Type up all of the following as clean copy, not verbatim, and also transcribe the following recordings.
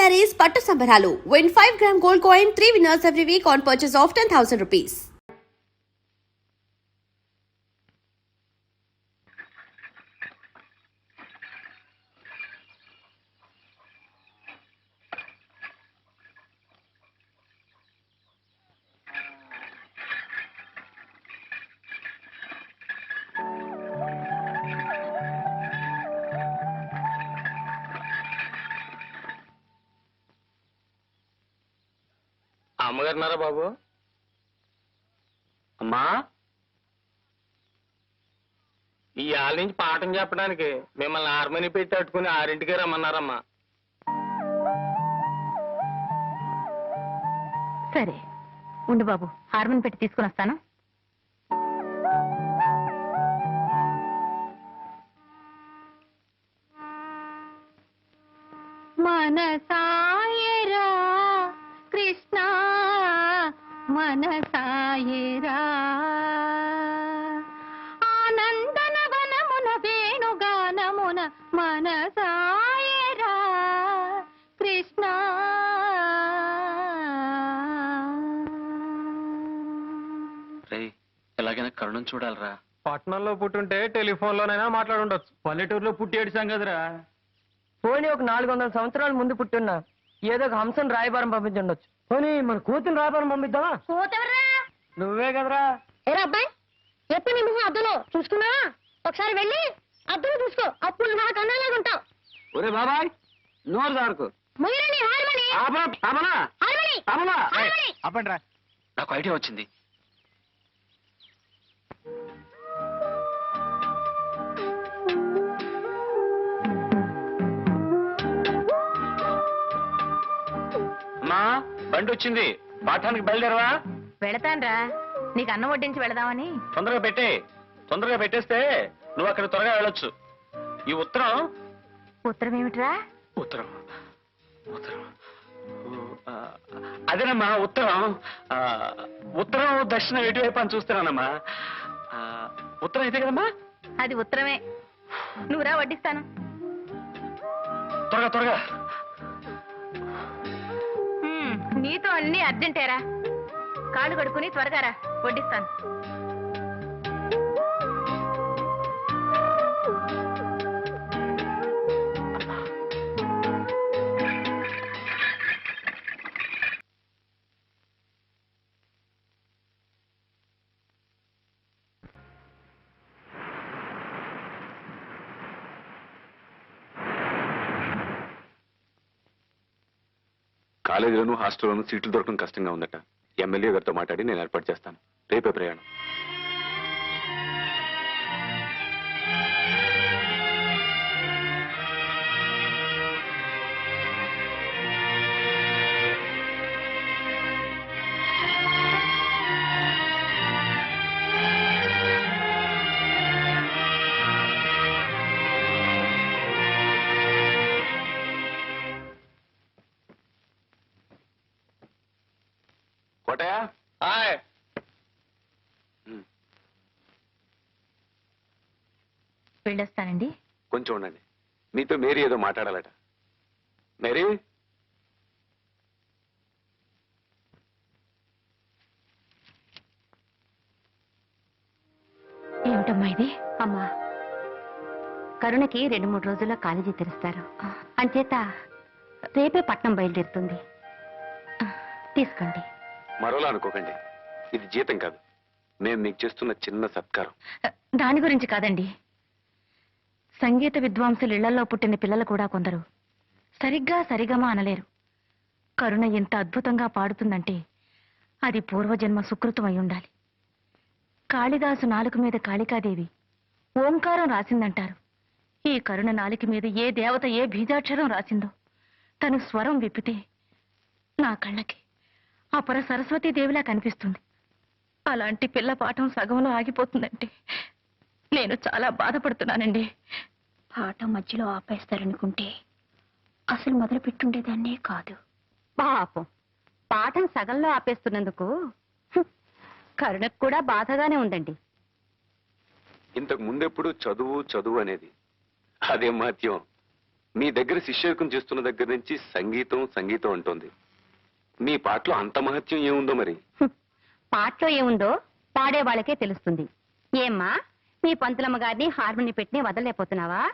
sarees పట్టు సంబరాలు. Win 5 gram gold coin, 3 winners every week on purchase of 10,000 rupees. అమ్మగారున్నారా బాబు? అమ్మా, ఈ ఆళ్ళ నుంచి పాఠం చెప్పడానికి మిమ్మల్ని ఆర్మని పెట్టి అట్టుకుని 6ంటికే రమ్మన్నారమ్మా. సరే ఉండు బాబు, హార్మోన్ పెట్టి తీసుకుని వస్తాను. మనసాయరా కృష్ణ మనసాయరా, ఆనందన వనమున వేణుగానమున మనసాయరా కృష్ణ. ఎలాగైనా కరుణం చూడాలరా. పట్నంలో పుట్టుంటే టెలిఫోన్లోనైనా మాట్లాడుండొచ్చు. పల్లెటూరులో పుట్టి ఏడిసాం కదరా. పోనీ ఒక 400 సంవత్సరాల ముందు పుట్టున్నా ఏదో ఒక హంసను రాయబారం పంపించుండొచ్చు. పోనీ మన కూతురు రాయబారం పంపిద్దామా? నువ్వే కదరా. ఏరా అబ్బాయి, ఎప్పుడు నీ మొహం అద్దంలో చూసుకున్నా? ఒకసారి వెళ్ళి అద్దం చూసుకో, అప్పుడు నాకు అన్నలాగా ఉంటావు. ఒరే బాబాయ్, నోరు దారుకు. ఆపండిరా, నాకు ఐడియా వచ్చింది. అమ్మా, బండి వచ్చింది, పాఠానికి బయలుదేరవా? వెళతాన్రా, నీకు అన్నం వడ్డించి వెళదామని. తొందరగా పెట్టేస్తే నువ్వు అక్కడ త్వరగా వెళ్ళొచ్చు. ఈ ఉత్తరం. ఉత్తరం ఏమిట్రా? ఉత్తరం అదేనమ్మా ఉత్తరం. ఉత్తరం దక్షిణం ఎటువైపు అని చూస్తున్నానమ్మా. ఉత్తరం అయితే కదమ్మా? అది ఉత్తరమే. నువ్వురా, వడ్డిస్తాను. త్వరగా. నీతో అన్ని అర్జెంటేరా. కాళ్ళు కడుక్కుని త్వరగా రా, వడ్డిస్తాను. కాలేజీలోనూ హాస్టల్లోనూ సీట్లు దొరకడం కష్టంగా ఉందట. ఎమ్మెల్యే గారితో మాట్లాడి నేను ఏర్పాటు చేస్తాను. రేపే ప్రయాణం. కోటయ్య, హాయ్. వెళ్ళొస్తానండి. కొంచెం ఉండండి. మీతో మేరీ ఏదో మాట్లాడాలట. మేరీ, ఏమిటమ్మా ఇది? అమ్మా, కరుణకి 2-3 రోజుల్లో కాలేజీ తెరుస్తారు. అంచేత రేపే పట్నం బయలుదేరుతుంది. తీసుకోండి. మరోలా అనుకోకండి. ఇది జీతం కాదు, మేము మీకు చేస్తున్న చిన్న సత్కారం. దాని గురించి కాదండి. సంగీత విద్వాంసులు ఇళ్లలో పుట్టిన పిల్లలు కూడా కొందరు సరిగ్గా సరిగమా అనలేరు. కరుణ ఎంత అద్భుతంగా పాడుతుందంటే అది పూర్వజన్మ సుకృతం అయి ఉండాలి. కాళిదాసు నాలుక మీద కాళికాదేవి ఓంకారం రాసిందంటారు. ఈ కరుణ నాలుక మీద ఏ దేవత ఏ బీజాక్షరం రాసిందో తను స్వరం విప్పితే నా కళ్ళకి అపర సరస్వతీదేవిలా కనిపిస్తుంది. అలాంటి పిల్ల పాఠం సగంలో ఆగిపోతుందంటే నేను చాలా బాధపడుతున్నానండి. పాఠం మధ్యలో ఆపేస్తారనుకుంటే అసలు మొదలు పెట్టుండేదాన్నే కాదు. పాపం, పాఠం సగంలో ఆపేస్తున్నందుకు కరుణకు కూడా బాధగానే ఉందండి. ఇంతకు ముందెప్పుడు చదువు అనేది అదే మహత్యం మీ దగ్గర శిష్యకం చేస్తున్న దగ్గర నుంచి సంగీతం సంగీతం అంటోంది. మీ పాటలో అంత మహత్యం ఏముందో మరి? పాటలో ఏముందో పాడే వాళ్ళకే తెలుస్తుంది. ఏమ్మా, మీ పంతులమ్మ గారిని హార్మోని పెట్టి వదలలేకపోతున్నావా?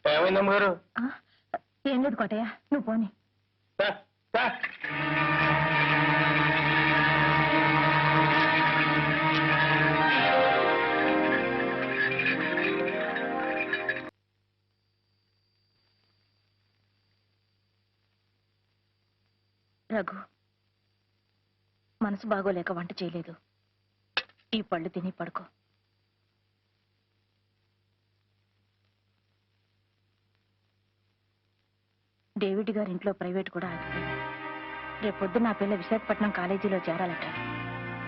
ఏమైంది అమ్మగారు? ఏం లేదు కోటయ్య, నువ్వు పోనీ. దా, దా. రఘు, మనసు బాగోలేక వంట చేయలేదు. ఈ పళ్ళు తిని పడుకో. డేవిడ్ గారి ఇంట్లో ప్రైవేట్ కూడా ఆగిపోయింది. రేపొద్దు నా పిల్ల విశాఖపట్నం కాలేజీలో చేరాలట.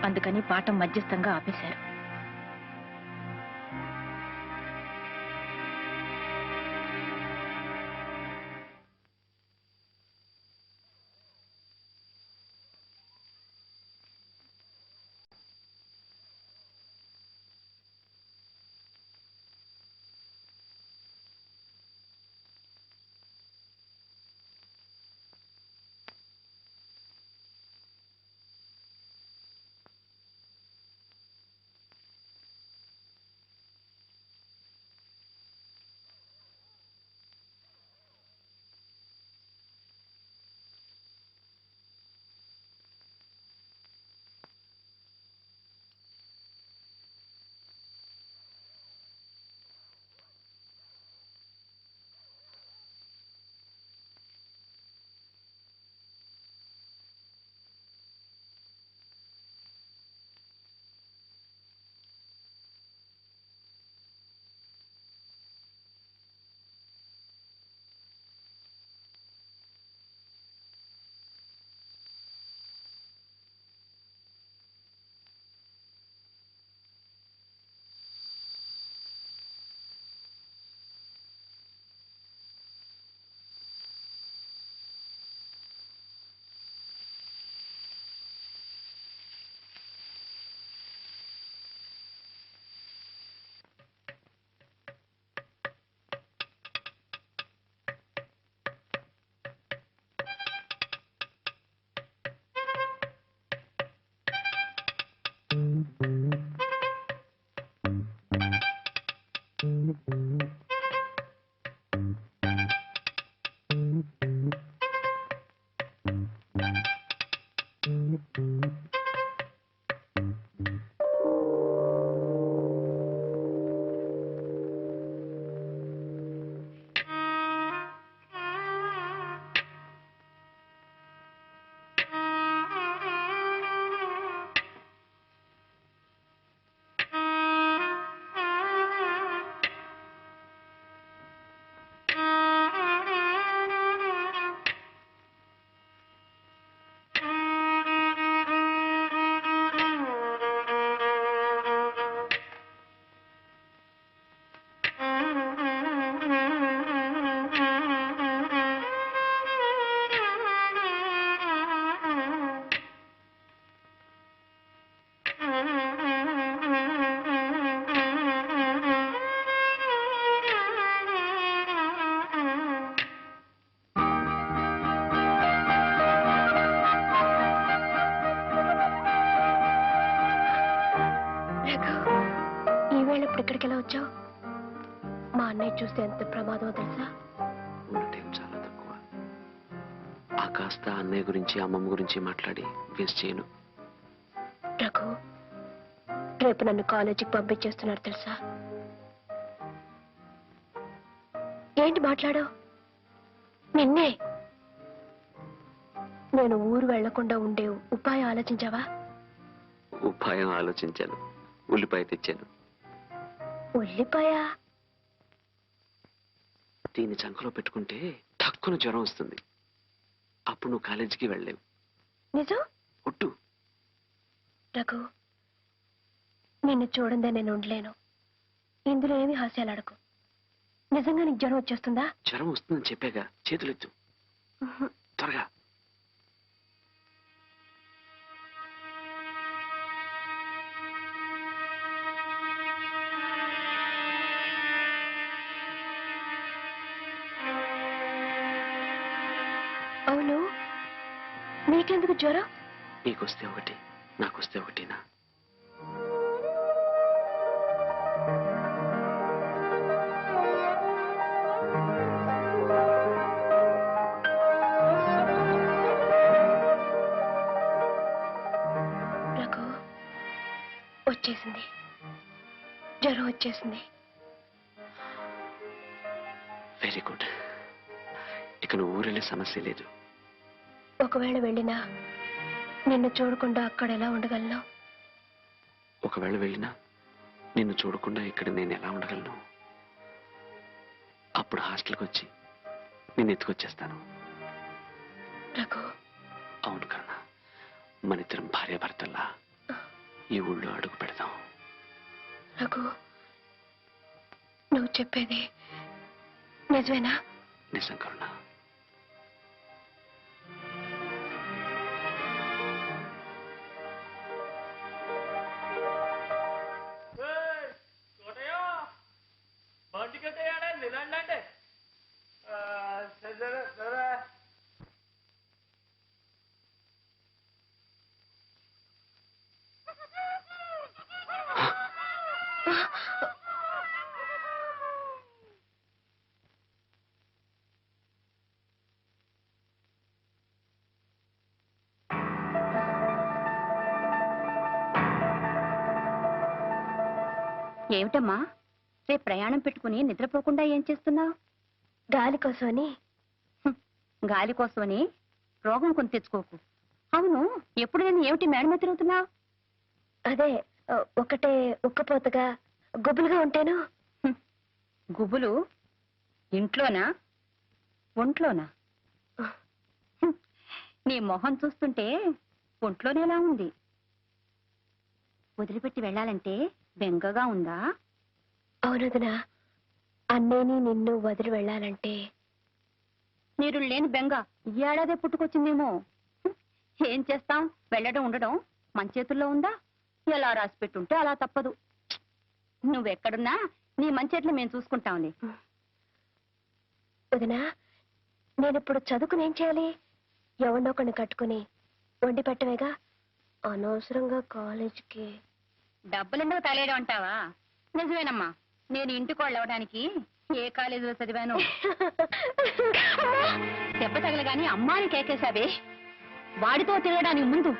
అందుకని పాఠం మధ్యస్థంగా ఆపేశారు. వచ్చావు? మా అన్నయ్య చూస్తే ఎంత ప్రమాదమో తెలుసా? టైం చాలా తక్కువ. ఆ కాస్త అన్నయ్య గురించి అమ్మమ్మ గురించి మాట్లాడి వేస్ట్ చేయను. రఘు, రేపు నన్ను కాలేజీకి పంపించేస్తున్నారు తెలుసా? ఏంటి మాట్లాడావు? నిన్నే నేను ఊరు వెళ్లకుండా ఉండే ఉపాయం ఆలోచించావా? ఉపాయం ఆలోచించాను. ఉల్లిపాయ తెచ్చాను. ఉల్లిపాయ? దీన్ని చంకలో పెట్టుకుంటే తక్కువ జ్వరం వస్తుంది. అప్పుడు నువ్వు కాలేజీకి వెళ్ళలేవు. నిజం? ఒట్టు. రఘు, నిన్ను చూడందే నేను ఉండలేను. ఇందులో ఏమి హాస్యాలు అడకు. నిజంగా నీకు జ్వరం వచ్చేస్తుందా? జ్వరం వస్తుందని చెప్పాగా. చేతులెత్తు త్వరగా. అవును, నీకెందుకు జ్వరం? నీకొస్తే ఒకటి, నాకొస్తే ఒకటినా? రఘు, వచ్చేసింది, జ్వరం వచ్చేసింది. Very good. ఇక నువ్వు ఊరెళ్ళే సమస్య లేదు. ఒకవేళ వెళ్ళినా నిన్ను చూడకుండా అక్కడ ఎలా ఉండగలను? ఒకవేళ వెళ్ళినా నిన్ను చూడకుండా ఇక్కడ నేను ఎలా ఉండగలను? అప్పుడు హాస్టల్కి వచ్చి నిన్ను ఎత్తుకొచ్చేస్తాను. రఘు, అవును కన్నా, మనిద్దరం భార్యాభర్తల్లా ఈ ఊళ్ళో అడుగు పెడదాం. రఘు, నువ్వు చెప్పేది నిజమేనా? నిజం కరుణ. ఏమిటమ్మా, రేపు ప్రయాణం పెట్టుకుని నిద్రపోకుండా ఏం చేస్తున్నావు? గాలి కోసమని. గాలి కోసమని రోగం కొని తెచ్చుకోకు. అవును, ఎప్పుడు నేను ఏమిటి మేడమ తిరుగుతున్నావు? అదే, ఒకటే ఉక్కపోతగా గుబులుగా ఉంటేను. గుబులు ఇంట్లోనా ఒంట్లోనా? నీ మొహం చూస్తుంటే ఒంట్లోనేలా ఉంది. వదిలిపెట్టి వెళ్ళాలంటే బెంగగా ఉందా? అవునదనా, అన్నేని నిన్ను వదిలి వెళ్ళాలంటే. మీరు లేని బెంగ ఈ ఏడాదే పుట్టుకొచ్చిందేమో. ఏం చేస్తాం, వెళ్ళడం ఉండడం మన చేతుల్లో ఉందా? ఎలా రాసి పెట్టుంటే అలా తప్పదు. నువ్వెక్కడున్నా నీ మంచేట్లు మేము చూసుకుంటాంలే. వదినా, నేనిప్పుడు చదువుకుని ఏం చేయాలి? ఎవరినో కొన్ని కట్టుకుని వండి పెట్టవేగా. అనవసరంగా కాలేజీకి డబ్బులెందుకు తలేయడం అంటావా? నిజమేనమ్మా, నేను ఇంటికోళ్ళు అవడానికి ఏ కాలేజీలో చదివాను? దెబ్బ తగలగాని అమ్మాని కేకేశావే. వాడితో తిరగడానికి ముందు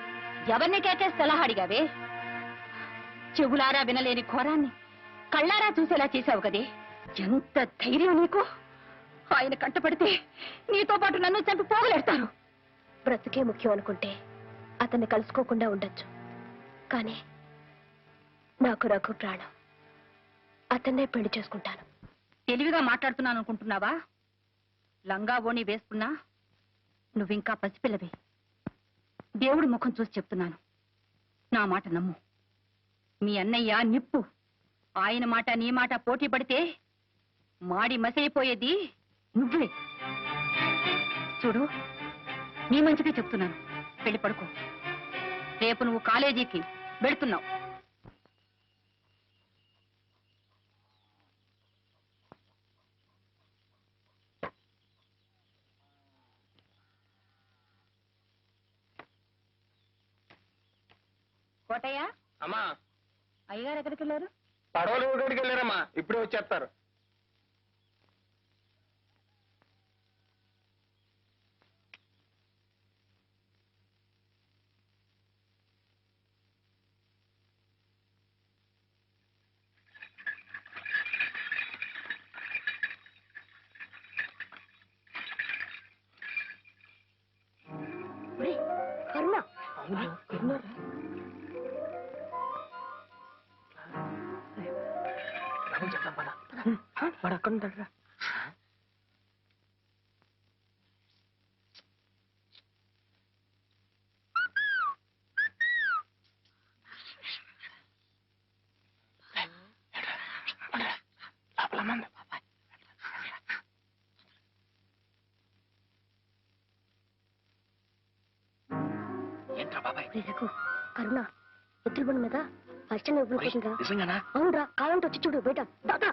ఎవరిని కేకేసి సలహా అడిగావే? చెవులారా వినలేని ఘోరాన్ని కళ్ళారా చూసేలా చేశావు కదే. ఎంత ధైర్యం నీకు! ఆయన కంటపడితే నీతో పాటు నన్ను చంపి పోగలేస్తాను. బ్రతుకే ముఖ్యం అనుకుంటే అతన్ని కలుసుకోకుండా ఉండొచ్చు, కానీ నాకు రఘు ప్రాణం. అతన్నే పెళ్లి చేసుకుంటాను. తెలివిగా మాట్లాడుతున్నాను అనుకుంటున్నావా? లంగా ఓణి వేసుకున్నా నువ్వింకా పసిపిల్లవే. దేవుడి ముఖం చూసి చెప్తున్నాను, నా మాట నమ్ము. మీ అన్నయ్య నిప్పు. ఆయన మాట నీ మాట పోటీ పడితే మాడి మసైపోయేది నువ్వే. చూడు, నీ మంచిగా చెప్తున్నాను, వెళ్ళి పడుకో. రేపు నువ్వు కాలేజీకి వెళుతున్నావు. కోటయ్య, అమ్మా, అయ్యగారు ఎక్కడికి వెళ్ళారు? పడవలు ఊరికి వెళ్ళారమ్మా, ఇప్పుడే వచ్చేస్తారు. వాడు అక్కడ ఉంటాడురా. ఒరేయ్ రఘు, కరుణ ఎత్తుల బండి మీద అర్చన ఇవ్వకుండా అవునరా, కాలంటే వచ్చి చూడు బయట దాదా.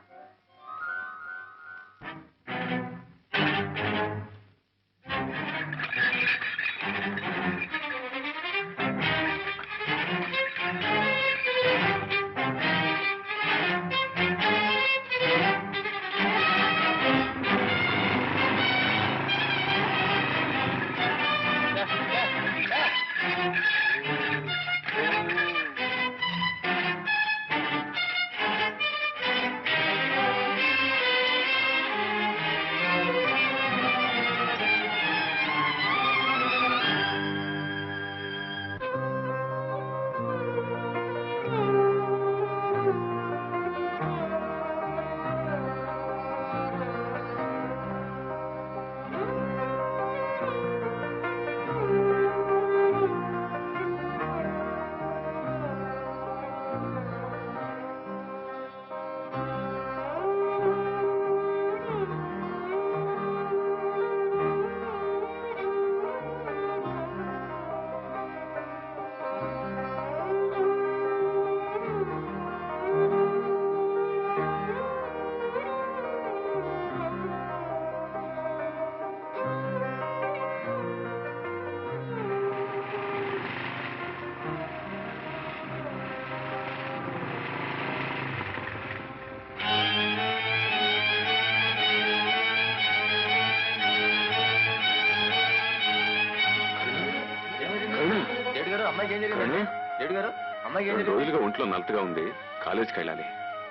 రెండు రోజులుగా ఒంట్లో నలతగా ఉంది, కాలేజీకి వెళ్ళాలి.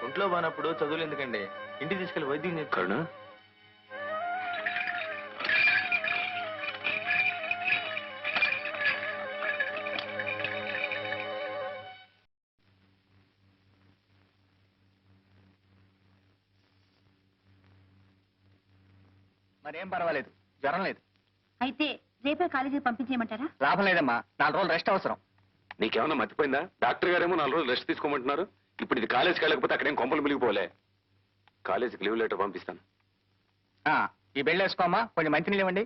ఒంట్లో బానప్పుడు చదువులు ఎందుకండి, ఇంటికి తీసుకెళ్లి వైద్యం కరుణ, మరేం పర్వాలేదు, జ్వరం లేదు. అయితే రేపే కాలేజీకి పంపించేయమంటారా? లాభం లేదమ్మా, 4 రోజులు రెస్ట్ అవసరం. నీకేమన్నా మర్చిపోయిందా? డాక్టర్ గారేమో 4 రోజులు రెస్ట్ తీసుకోమంటున్నారు. ఇప్పుడు ఇది కాలేజీకి వెళ్ళకపోతే అక్కడేం కొంపలు మిలిగిపోలే. కాలేజీకి లీవ్ లెటర్ పంపిస్తాను. ఈ బెల్ట్ వేసుకోమ్మా, కొంచెం మంచినీళ్ళు ఇవ్వండి.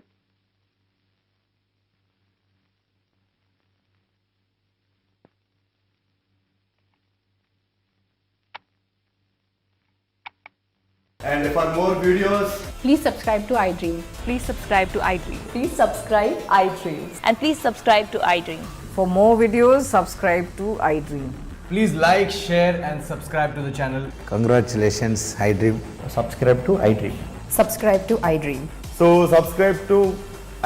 And for more videos, please subscribe to iDream. Please subscribe to iDream. Please subscribe iDream. And please subscribe to iDream. For more videos, subscribe to iDream. please like, share and subscribe to the channel. Congratulations, iDream. Subscribe to iDream. Subscribe to iDream. So subscribe to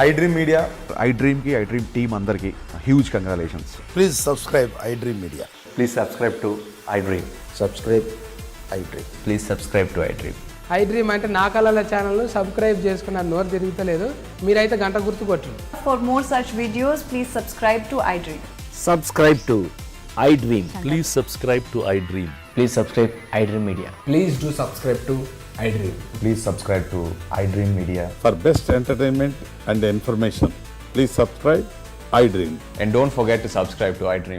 iDream Media. iDream ki iDream team andarki huge congratulations. Please subscribe iDream Media. Please subscribe to iDream. Subscribe iDream. Please subscribe to iDream. iDream అంటే నా కళల channel subscribe చేసుకున్న నోరు తిరుగుతలేదు, మీరైతే గంట గుర్తు కొట్టండి. For more such videos, please subscribe to iDream. Subscribe to iDream. Please subscribe to iDream. Please subscribe iDream Media. Please do subscribe to iDream. Please subscribe to iDream Media. For best entertainment and information, please subscribe iDream. And don't forget to subscribe to iDream.